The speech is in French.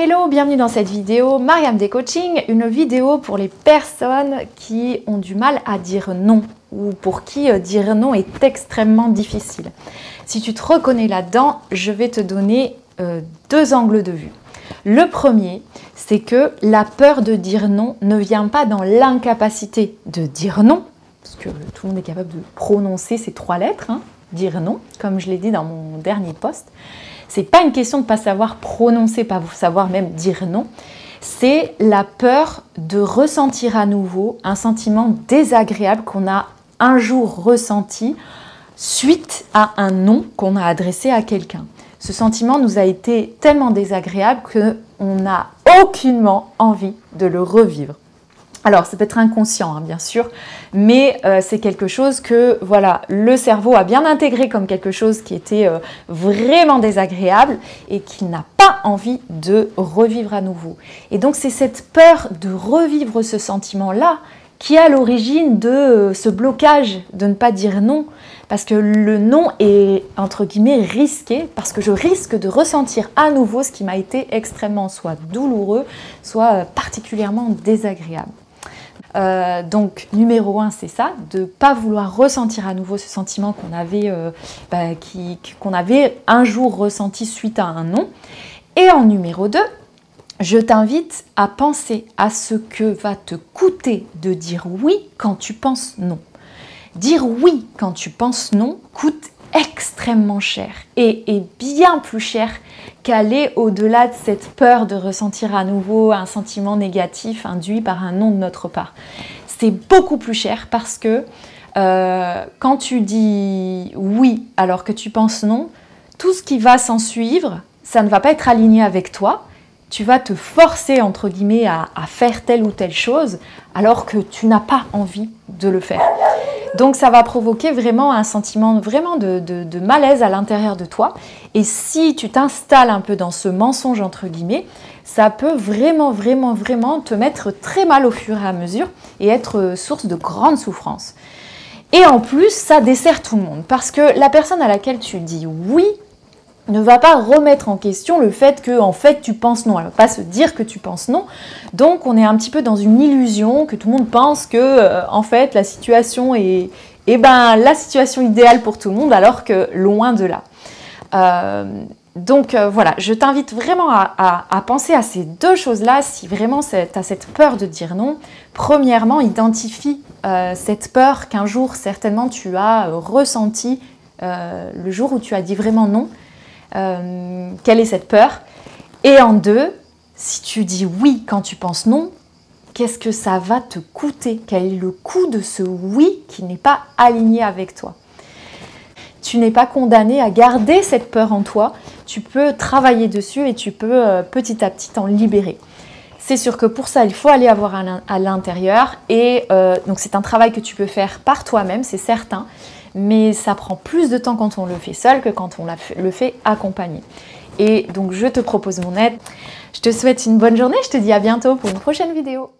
Hello, bienvenue dans cette vidéo Mariam des Coaching, une vidéo pour les personnes qui ont du mal à dire non ou pour qui dire non est extrêmement difficile. Si tu te reconnais là-dedans, je vais te donner deux angles de vue. Le premier, c'est que la peur de dire non ne vient pas dans l'incapacité de dire non, parce que tout le monde est capable de prononcer ces trois lettres, dire non, comme je l'ai dit dans mon dernier post. C'est pas une question de ne pas savoir prononcer, pas savoir même dire non. C'est la peur de ressentir à nouveau un sentiment désagréable qu'on a un jour ressenti suite à un non qu'on a adressé à quelqu'un. Ce sentiment nous a été tellement désagréable qu'on n'a aucunement envie de le revivre. Alors, ça peut être inconscient, bien sûr, mais c'est quelque chose que voilà, le cerveau a bien intégré comme quelque chose qui était vraiment désagréable et qu'il n'a pas envie de revivre à nouveau. Et donc, c'est cette peur de revivre ce sentiment-là qui est à l'origine de ce blocage de ne pas dire non. Parce que le non est, entre guillemets, risqué, parce que je risque de ressentir à nouveau ce qui m'a été extrêmement soit douloureux, soit particulièrement désagréable. Donc numéro 1, c'est ça, de ne pas vouloir ressentir à nouveau ce sentiment qu'on avait, qu'on avait un jour ressenti suite à un non. Et en numéro 2, je t'invite à penser à ce que va te coûter de dire oui quand tu penses non. Dire oui quand tu penses non coûte extrêmement cher et bien plus cher qu'aller au-delà de cette peur de ressentir à nouveau un sentiment négatif induit par un non de notre part. C'est beaucoup plus cher parce que quand tu dis oui alors que tu penses non, tout ce qui va s'en suivre, ça ne va pas être aligné avec toi. Tu vas te forcer, entre guillemets, à faire telle ou telle chose alors que tu n'as pas envie de le faire. Donc ça va provoquer vraiment un sentiment vraiment de malaise à l'intérieur de toi. Et si tu t'installes un peu dans ce mensonge, entre guillemets, ça peut vraiment te mettre très mal au fur et à mesure et être source de grande souffrance. Et en plus, ça dessert tout le monde parce que la personne à laquelle tu dis oui ne va pas remettre en question le fait que en fait tu penses non. Elle ne va pas se dire que tu penses non. Donc on est un petit peu dans une illusion que tout le monde pense que en fait la situation est la situation idéale pour tout le monde alors que loin de là. Voilà, je t'invite vraiment à penser à ces deux choses-là si vraiment tu as cette peur de dire non. Premièrement, identifie cette peur qu'un jour certainement tu as ressenti le jour où tu as dit vraiment non. Quelle est cette peur? Et en deux, si tu dis oui quand tu penses non, qu'est-ce que ça va te coûter? Quel est le coût de ce oui qui n'est pas aligné avec toi? Tu n'es pas condamné à garder cette peur en toi, tu peux travailler dessus et tu peux petit à petit t'en libérer. C'est sûr que pour ça, il faut aller voir à l'intérieur et donc c'est un travail que tu peux faire par toi-même, c'est certain. Mais ça prend plus de temps quand on le fait seul que quand on le fait accompagné. Et donc je te propose mon aide. Je te souhaite une bonne journée, je te dis à bientôt pour une prochaine vidéo.